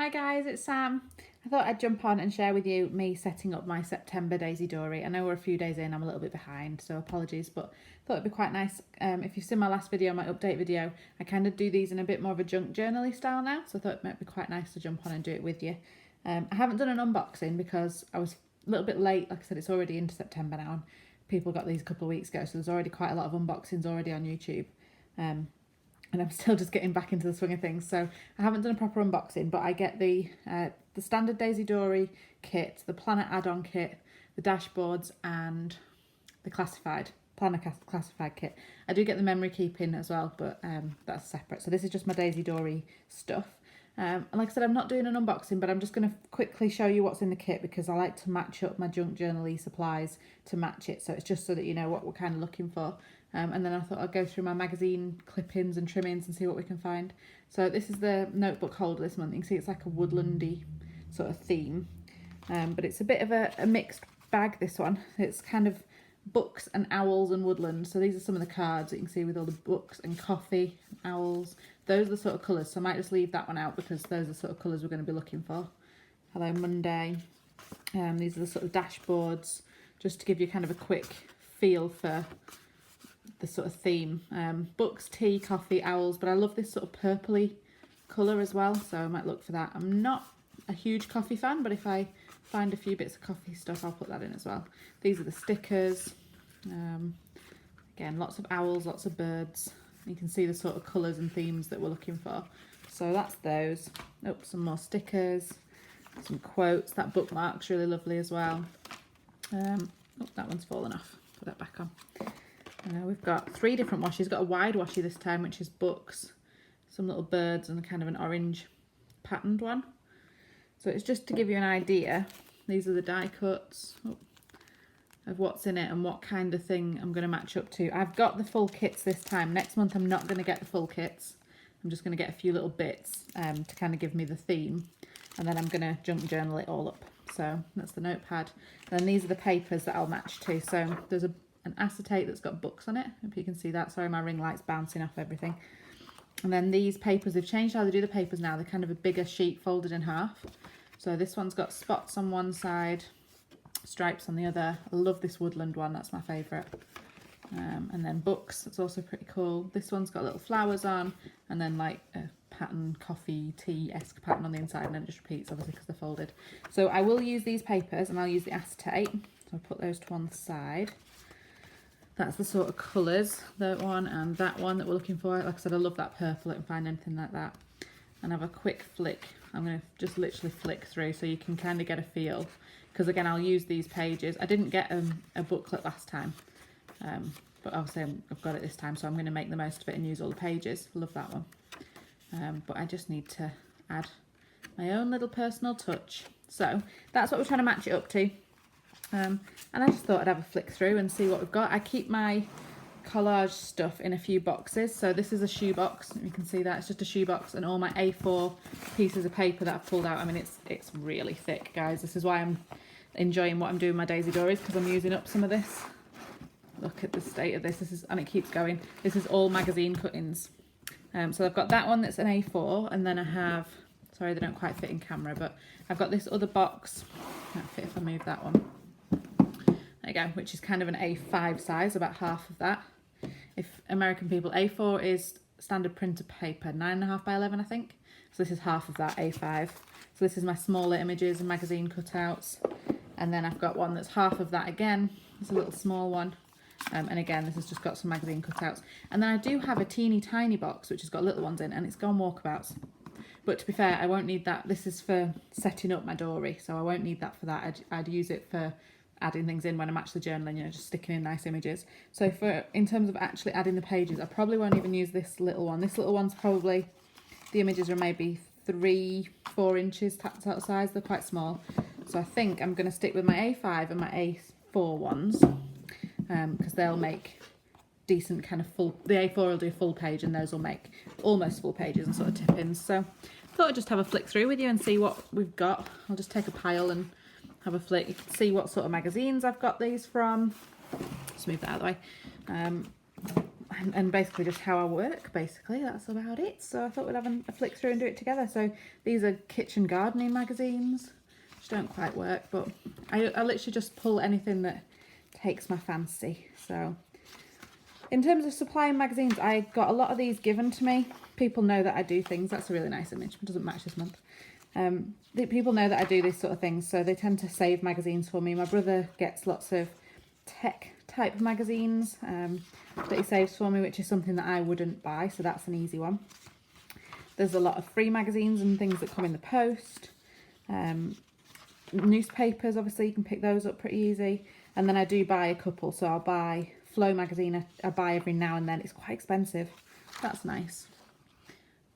Hi guys, it's Sam. I thought I'd jump on and share with you me setting up my September Daisy Dori. I know we're a few days in, I'm a little bit behind, so apologies, but I thought it'd be quite nice. If you've seen my last video, my update video, I kind of do these in a bit more of a junk journal-y style now, so I thought it might be quite nice to jump on and do it with you. I haven't done an unboxing because I was a little bit late. Like I said, it's already into September now, and people got these a couple of weeks ago, so there's already quite a lot of unboxings already on YouTube. And I'm still just getting back into the swing of things, so I haven't done a proper unboxing, but I get the standard Daisy Dori kit, the planner add-on kit, the dashboards, and the classified kit. I do get the memory keeping as well, but that's separate. So this is just my Daisy Dori stuff. And like I said, I'm not doing an unboxing, but I'm just going to quickly show you what's in the kit because I like to match up my junk journal-y supplies to match it. So it's just so that you know what we're kind of looking for. And then I thought I'd go through my magazine clippings and trimmings and see what we can find. So this is the notebook holder this month. You can see it's like a woodlandy sort of theme. But it's a bit of a mixed bag, this one. It's kind of books and owls and woodland. So these are some of the cards that you can see with all the books and coffee, owls. Those are the sort of colours. So I might just leave that one out because those are the sort of colours we're going to be looking for. Hello Monday. These are the sort of dashboards, just to give you kind of a quick feel for the sort of theme. Books, tea, coffee, owls, but I love this sort of purpley colour as well, so I might look for that. I'm not a huge coffee fan, but if I find a few bits of coffee stuff, I'll put that in as well. These are the stickers. Again, lots of owls, lots of birds. You can see the sort of colours and themes that we're looking for. So that's those. Oh, some more stickers, some quotes. That bookmark's really lovely as well. Oh, that one's fallen off. Put that back on. We've got 3 different washies. We've got a wide washi this time, which is books, some little birds, and kind of an orange patterned one. So it's just to give you an idea. These are the die cuts of what's in it and what kind of thing I'm going to match up to. I've got the full kits this time. Next month I'm not going to get the full kits. I'm just going to get a few little bits to kind of give me the theme, and then I'm going to junk journal it all up. So that's the notepad. And these are the papers that I'll match to. So there's an acetate that's got books on it. Hope you can see that. Sorry, my ring light's bouncing off everything. And then these papers, they've changed how they do the papers now. They're kind of a bigger sheet folded in half. So this one's got spots on one side, stripes on the other. I love this woodland one, that's my favourite. And then books, it's also pretty cool. This one's got little flowers on, and then like a pattern, coffee, tea-esque pattern on the inside, and then it just repeats obviously because they're folded. So I will use these papers, and I'll use the acetate. So I'll put those to one side. That's the sort of colours, that one and that one that we're looking for. Like I said, I love that purple. I can find anything like that. And have a quick flick. I'm going to just literally flick through so you can kind of get a feel. Because again, I'll use these pages. I didn't get a booklet last time, but obviously I've got it this time, so I'm going to make the most of it and use all the pages. Love that one. But I just need to add my own little personal touch. So that's what we're trying to match it up to. And I just thought I'd have a flick through and see what we've got. I keep my collage stuff in a few boxes. So this is a shoe box. You can see that. It's just a shoe box, and all my A4 pieces of paper that I've pulled out. I mean, it's really thick, guys. This is why I'm enjoying what I'm doing with my Daisy Doris, because I'm using up some of this. Look at the state of this. And it keeps going. This is all magazine cuttings. So I've got that one that's an A4, and then I have, sorry, they don't quite fit in camera, but I've got this other box. Can't fit if I move that one. There you go, which is kind of an A5 size, about half of that. If American people, A4 is standard printer paper, 9.5 by 11, I think. So this is half of that, A5. So this is my smaller images and magazine cutouts. And then I've got one that's half of that again. It's a little small one. And again, this has just got some magazine cutouts. And then I do have a teeny tiny box, which has got little ones in, and it's gone walkabouts. But to be fair, I won't need that. This is for setting up my Dory, so I won't need that for that. I'd use it for adding things in when I'm actually journaling, you know, just sticking in nice images. So in terms of actually adding the pages, I probably won't even use this little one. This little one's probably, the images are maybe 3-4 inches tactile size. They're quite small. So I think I'm going to stick with my A5 and my A4 ones, because they'll make decent kind of full, the A4 will do a full page, and those will make almost full pages and sort of tip-ins. So I thought I'd just have a flick through with you and see what we've got. I'll just take a pile and have a flick. You can see what sort of magazines I've got these from. Just move that out of the way. and basically just how I work, basically. That's about it. So I thought we'd have a flick through and do it together. So these are kitchen gardening magazines, which don't quite work, but I literally just pull anything that takes my fancy. So in terms of supplying magazines, I got a lot of these given to me. People know that I do things. That's a really nice image. It doesn't match this month. People know that I do these sort of things, so they tend to save magazines for me. My brother gets lots of tech type magazines that he saves for me, which is something that I wouldn't buy, so that's an easy one. There's a lot of free magazines and things that come in the post. Newspapers, obviously, you can pick those up pretty easy. And then I do buy a couple, so I'll buy Flow magazine. I buy every now and then. It's quite expensive. That's nice.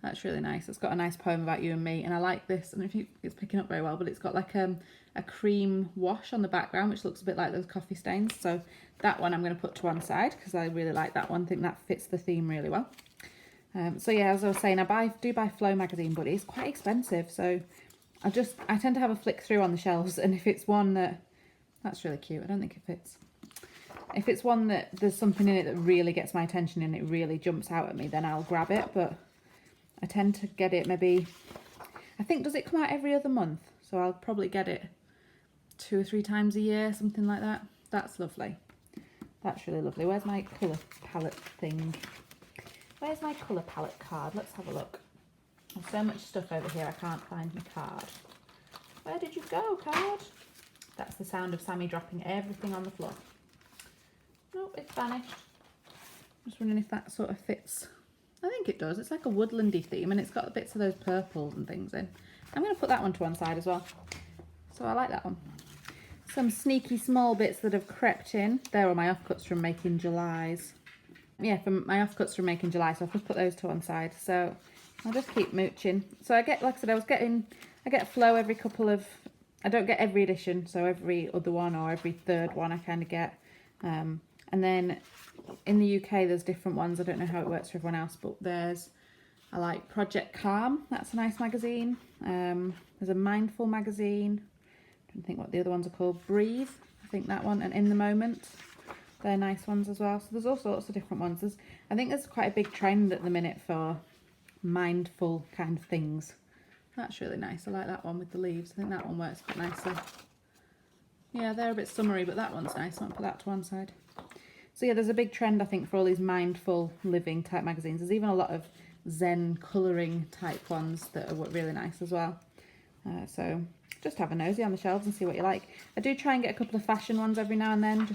That's really nice. It's got a nice poem about you and me, and I like this. I don't know if it's picking up very well, but it's got like a cream wash on the background, which looks a bit like those coffee stains. So that one I'm going to put to one side because I really like that one. I think that fits the theme really well. So yeah, as I was saying, I do buy Flow magazine, but it's quite expensive. So I tend to have a flick through on the shelves, and if it's one that's really cute. I don't think it fits. If it's one that there's something in it that really gets my attention and it really jumps out at me, then I'll grab it. But I tend to get it maybe, I think, does it come out every other month? So I'll probably get it 2 or 3 times a year, something like that. That's lovely. That's really lovely. Where's my colour palette thing? Where's my colour palette card? Let's have a look. There's so much stuff over here, I can't find my card. Where did you go, card? That's the sound of Sammy dropping everything on the floor. Nope, it's vanished. Just wondering if that sort of fits. I think it does. It's like a woodlandy theme, and it's got bits of those purples and things in. I'm going to put that one to one side as well. So I like that one. Some sneaky small bits that have crept in. There are my offcuts from making Julys. Yeah, from my offcuts from making July, so I've just put those to one side. So I'll just keep mooching. So I get, like I said, I get Flow every couple of, I don't get every edition, so every other one or every third one I kind of get. And then in the UK there's different ones. I don't know how it works for everyone else, but I like Project Calm. That's a nice magazine. There's a Mindful magazine. I don't think what the other ones are called. Breathe, I think that one, and In the Moment. They're nice ones as well. So there's all sorts of different ones. I think there's quite a big trend at the minute for mindful kind of things. That's really nice. I like that one with the leaves. I think that one works quite nicely. Yeah, they're a bit summery, but that one's nice. I'll put that to one side. So yeah, there's a big trend, I think, for all these mindful living type magazines. There's even a lot of Zen colouring type ones that are really nice as well. So just have a nosy on the shelves and see what you like. I do try and get a couple of fashion ones every now and then.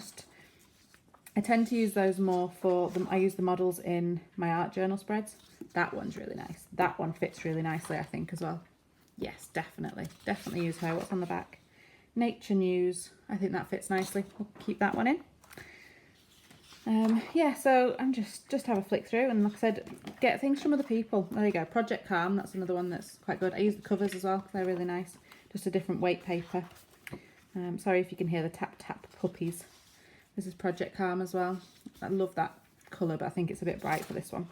I tend to use those more for them. I use the models in my art journal spreads. That one's really nice. That one fits really nicely, I think, as well. Yes, definitely. Definitely use her. What's on the back? Nature News. I think that fits nicely. We'll keep that one in. Yeah, so I'm just have a flick through, and like I said, get things from other people. There you go. Project Calm. That's another one that's quite good. I use the covers as well because they're really nice. Just a different weight paper. Sorry if you can hear the tap tap puppies. This is Project Calm as well. I love that colour, but I think it's a bit bright for this one.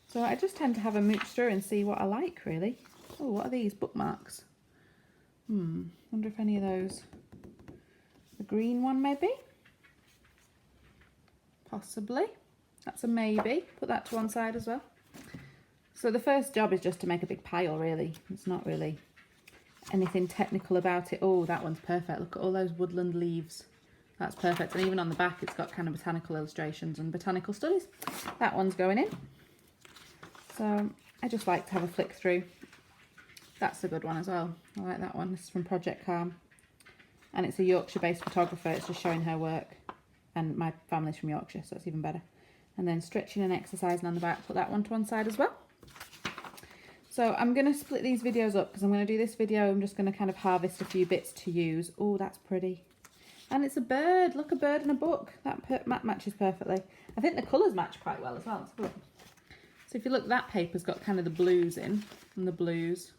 So I just tend to have a mooch through and see what I like, really. Oh, what are these? Bookmarks. Wonder if any of those... The green one, maybe? Possibly. That's a maybe. Put that to one side as well. So the first job is just to make a big pile, really. It's not really anything technical about it. Oh, that one's perfect. Look at all those woodland leaves. That's perfect. And even on the back, it's got kind of botanical illustrations and botanical studies. That one's going in. So I just like to have a flick through. That's a good one as well. I like that one. This is from Project Calm. And it's a Yorkshire-based photographer. It's just showing her work. And my family's from Yorkshire, so it's even better. And then stretching and exercising on the back. Put that one to one side as well. So I'm going to split these videos up because I'm going to do this video. I'm just going to kind of harvest a few bits to use. Oh, that's pretty. And it's a bird. Look, a bird in a book. That matches perfectly. I think the colours match quite well as well. Let's have a look. So if you look, that paper's got kind of the blues in, and the blues.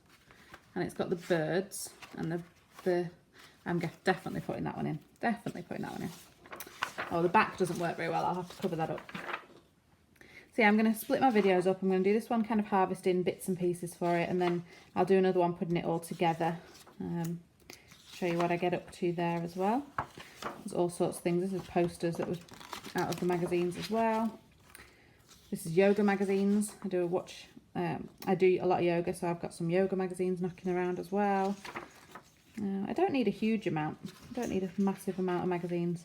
And it's got the birds and the I'm definitely putting that one in. Definitely putting that one in. Oh, the back doesn't work very well. I'll have to cover that up. So yeah, I'm going to split my videos up. I'm going to do this one kind of harvesting bits and pieces for it, and then I'll do another one putting it all together. Show you what I get up to there as well. There's all sorts of things. This is posters that was out of the magazines as well. This is yoga magazines. I do a lot of yoga, so I've got some yoga magazines knocking around as well. I don't need a huge amount. I don't need a massive amount of magazines.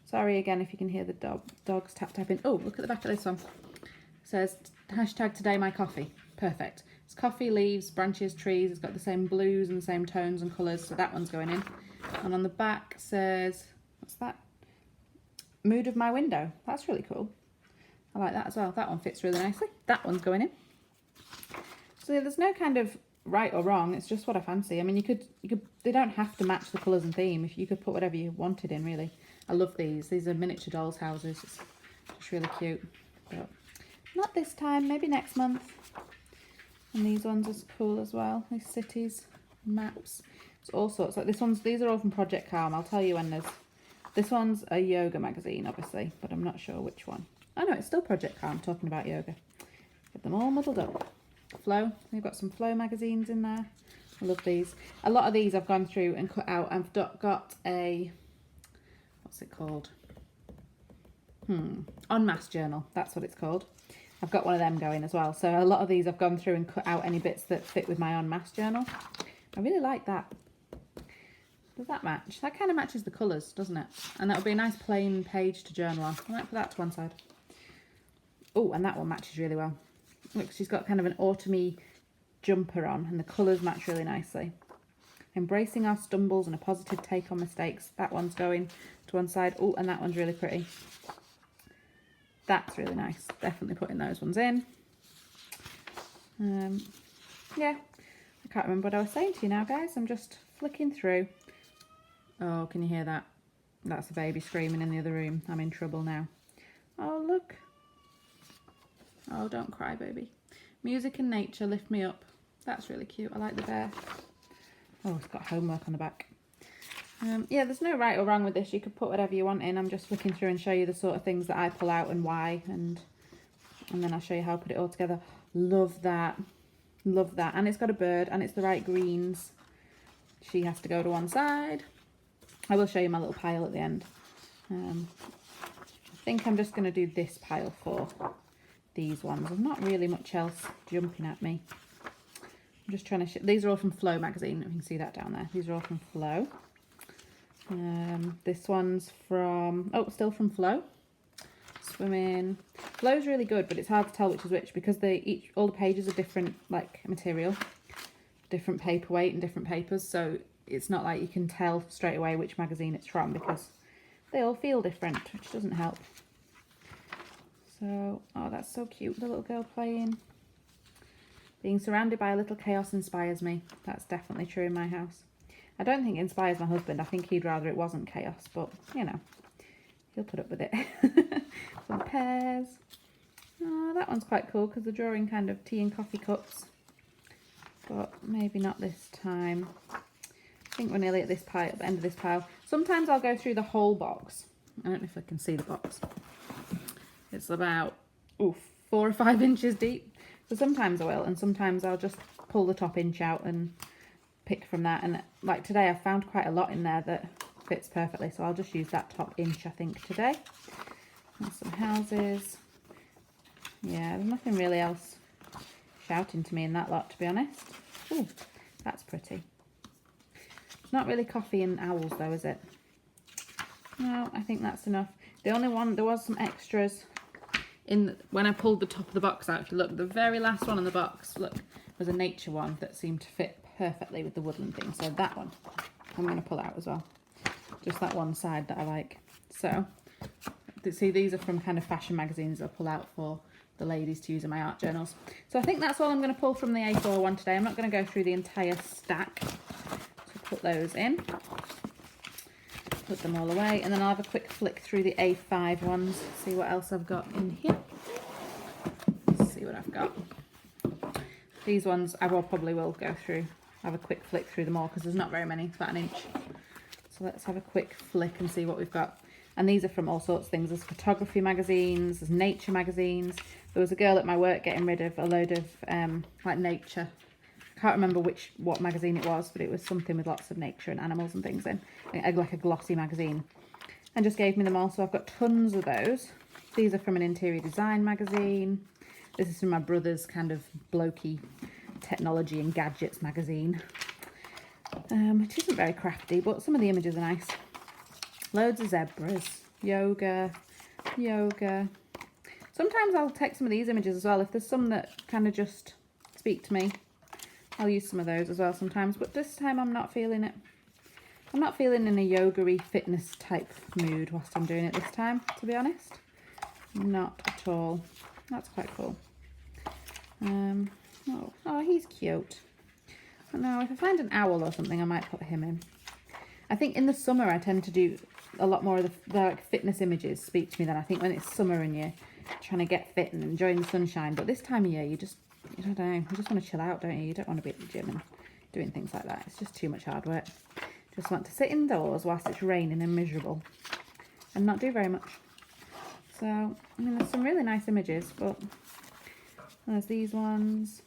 Sorry again if you can hear the dogs tapping. Oh, look at the back of this one. It says hashtag today my coffee. Perfect. It's coffee, leaves, branches, trees. It's got the same blues and the same tones and colours, so that one's going in. And on the back says, what's that? Mood of my window. That's really cool. I like that as well. That one fits really nicely. That one's going in. So yeah, there's no kind of right or wrong. It's just what I fancy. I mean, you could. They don't have to match the colours and theme. If you could put whatever you wanted in, really. I love these. These are miniature dolls' houses. It's just really cute. But not this time. Maybe next month. And these ones are cool as well. These cities, maps. It's all sorts. Like this one's. These are all from Project Calm. I'll tell you when there's. This one's a yoga magazine, obviously, but I'm not sure which one. Oh no, it's still Project Calm, talking about yoga. Get them all muddled up. Flow, we've got some Flow magazines in there. I love these. A lot of these I've gone through and cut out. I've got a, what's it called? En Masse journal, that's what it's called. I've got one of them going as well. So a lot of these I've gone through and cut out any bits that fit with my En Masse journal. I really like that. Does that match? That kind of matches the colours, doesn't it? And that would be a nice plain page to journal on. I might put that to one side. Oh, and that one matches really well. Look, she's got kind of an autumny jumper on and the colours match really nicely. Embracing our stumbles and a positive take on mistakes. That one's going to one side. Oh, and that one's really pretty. That's really nice. Definitely putting those ones in. Yeah, I can't remember what I was saying to you now, guys. I'm just flicking through. Oh, can you hear that? That's a baby screaming in the other room. I'm in trouble now. Oh, look. Oh, don't cry, baby. Music and nature lift me up. That's really cute. I like the bear. Oh, it's got homework on the back. Yeah, there's no right or wrong with this. You could put whatever you want in. I'm just flicking through and show you the sort of things that I pull out and why. And then I'll show you how I put it all together. Love that. Love that. And it's got a bird and it's the right greens. She has to go to one side. I will show you my little pile at the end. I think I'm just going to do this pile for these ones. There's not really much else jumping at me. I'm just trying to these are all from Flow magazine. You can see that down there. These are all from Flow. This one's from, oh, still from Flow. Swimming. Flow's really good, but it's hard to tell which is which because all the pages are different, like material, different paperweight and different papers. So it's not like you can tell straight away which magazine it's from because they all feel different, which doesn't help. So, oh, that's so cute, the little girl playing. Being surrounded by a little chaos inspires me. That's definitely true in my house. I don't think it inspires my husband. I think he'd rather it wasn't chaos, but, you know, he'll put up with it. Some pears. Oh, that one's quite cool because they're drawing kind of tea and coffee cups. But maybe not this time. I think we're nearly at this pile, at the end of this pile. Sometimes I'll go through the whole box. I don't know if I can see the box. It's about 4 or 5 inches deep. So sometimes I will, and sometimes I'll just pull the top inch out and pick from that. And like today, I've found quite a lot in there that fits perfectly. So I'll just use that top inch, I think, today. And some houses. Yeah, there's nothing really else shouting to me in that lot, to be honest. Ooh, that's pretty. It's not really coffee and owls though, is it? No, I think that's enough. The only one, there was some extras in when I pulled the top of the box out. If you look, the very last one in the box, look, was a nature one that seemed to fit perfectly with the woodland thing. So that one I'm going to pull out as well. Just that one side that I like. So, see, these are from kind of fashion magazines I'll pull out for the ladies to use in my art journals. So I think that's all I'm going to pull from the A4 one today. I'm not going to go through the entire stack. So put those in. Put them all away, and then I'll have a quick flick through the A5 ones, see what else I've got in here. Let's see what I've got. These ones I probably will go through, have a quick flick through them all because there's not very many, it's about an inch. So let's have a quick flick and see what we've got. And these are from all sorts of things. There's photography magazines, there's nature magazines. There was a girl at my work getting rid of a load of like nature. I can't remember what magazine it was, but it was something with lots of nature and animals and things in, like a glossy magazine, and just gave me them all. So I've got tons of those. These are from an interior design magazine. This is from my brother's kind of blokey technology and gadgets magazine, which isn't very crafty, but some of the images are nice. Loads of zebras, yoga. Sometimes I'll take some of these images as well. If there's some that kind of just speak to me, I'll use some of those as well sometimes. But this time I'm not feeling it. I'm not feeling in a yoga-y fitness type mood whilst I'm doing it this time, to be honest. Not at all. That's quite cool. Oh, he's cute. I don't know, if I find an owl or something, I might put him in. I think in the summer I tend to do a lot more of the like fitness images speak to me than I think when it's summer and you're trying to get fit and enjoying the sunshine. But this time of year, you don't know, you just want to chill out, don't you? You don't want to be at the gym and doing things like that. It's just too much hard work. Just want to sit indoors whilst it's raining and miserable and not do very much. So, I mean, there's some really nice images, but there's these ones.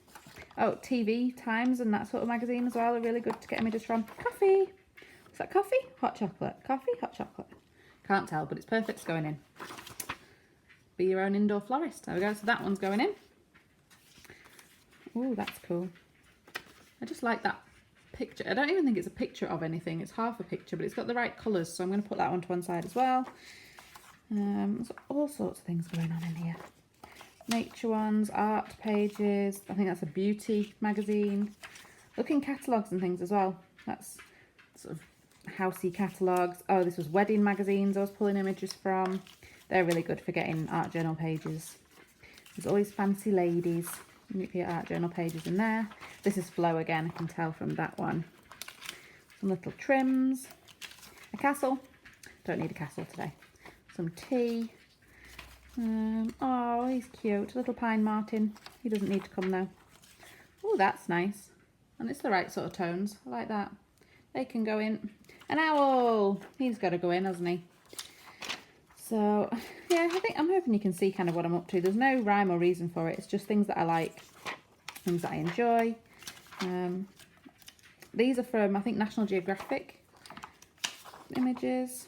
Oh, TV Times and that sort of magazine as well are really good to get images from. Coffee. Is that coffee? Hot chocolate. Coffee? Hot chocolate. Can't tell, but it's perfect it's going in. Be your own indoor florist. There we go. So that one's going in. Oh, that's cool. I just like that picture. I don't even think it's a picture of anything. It's half a picture, but it's got the right colours. So I'm going to put that one to one side as well. There's all sorts of things going on in here. Nature ones, art pages. I think that's a beauty magazine. Looking catalogues and things as well. That's sort of housey catalogues. Oh, this was wedding magazines I was pulling images from. They're really good for getting art journal pages. There's always fancy ladies. You can get art journal pages in there. This is flow again, I can tell from that one. Some little trims. A castle. Don't need a castle today. Some tea. Oh, he's cute. Little pine martin. He doesn't need to come though. Oh, that's nice. And it's the right sort of tones. I like that. They can go in. An owl. He's got to go in, hasn't he? So, yeah, I'm hoping you can see kind of what I'm up to. There's no rhyme or reason for it. It's just things that I like, things that I enjoy. These are from, I think, National Geographic images.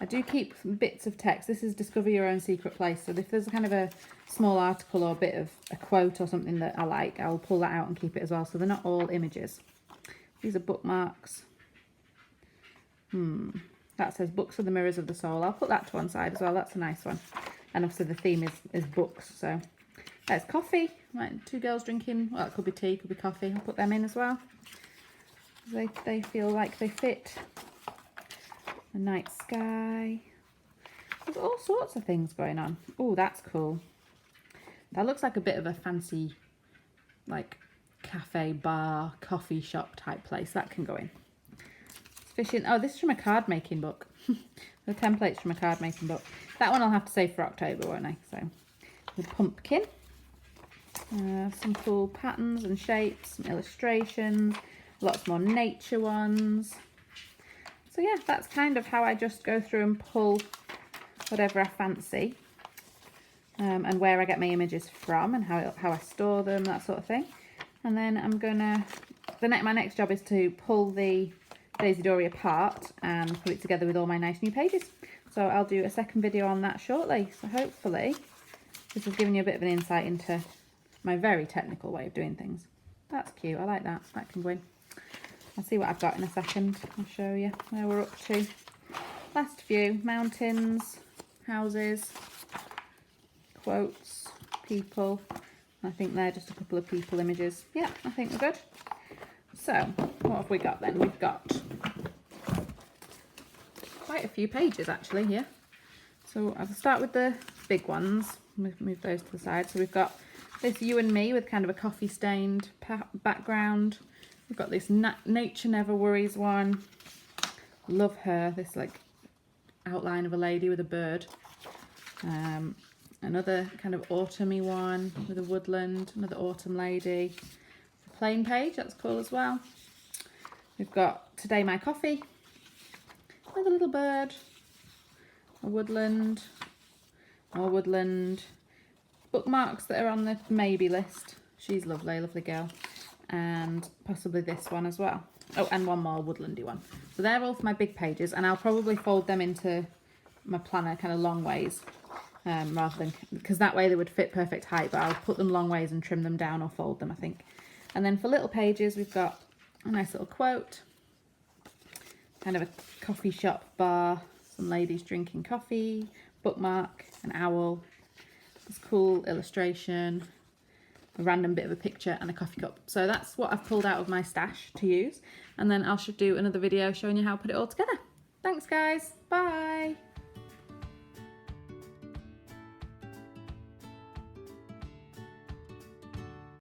I do keep bits of text. This is Discover Your Own Secret Place. So if there's kind of a small article or a bit of a quote or something that I like, I'll pull that out and keep it as well. So they're not all images. These are bookmarks. That says Books are the Mirrors of the Soul. I'll put that to one side as well. That's a nice one. And obviously the theme is books. So there's coffee. Right, two girls drinking. Well, it could be tea, it could be coffee. I'll put them in as well. They feel like they fit. A night sky. There's all sorts of things going on. Oh, that's cool. That looks like a bit of a fancy, like, cafe, bar, coffee shop type place. That can go in. Fishing. Oh, this is from a card making book. The template's from a card making book. That one I'll have to save for October, won't I? So, the pumpkin. Some cool patterns and shapes, some illustrations, lots more nature ones. So yeah, that's kind of how I just go through and pull whatever I fancy, and where I get my images from and how I store them, that sort of thing. And then I'm gonna, my next job is to pull the Daisy Dori apart and put it together with all my nice new pages. So I'll do a second video on that shortly. So hopefully this has given you a bit of an insight into my very technical way of doing things. That's cute, I like that. That can go in. I'll see what I've got in a second. I'll show you where we're up to. Last few. Mountains, houses, quotes, people. I think they're just a couple of people images. Yeah, I think we're good. So, what have we got then? We've got quite a few pages actually here. So I'll start with the big ones. Move those to the side. So we've got this you and me with kind of a coffee stained background. We've got this Nature Never Worries one. Love her. This like outline of a lady with a bird. Another kind of autumny one with a woodland. Another autumn lady. A plain page. That's cool as well. We've got Today My Coffee with a little bird. A woodland. More woodland. Bookmarks that are on the maybe list. She's lovely. Lovely girl. And possibly this one as well. Oh, and one more woodlandy one. So they're all for my big pages, and I'll probably fold them into my planner kind of long ways. rather than, because that way they would fit perfect height, but I'll put them long ways and trim them down or fold them, I think. And then for little pages, we've got a nice little quote, kind of a coffee shop bar, some ladies drinking coffee, bookmark, an owl, this cool illustration, a random bit of a picture, and a coffee cup. So that's what I've pulled out of my stash to use, and then I should do another video showing you how I put it all together. Thanks guys, bye!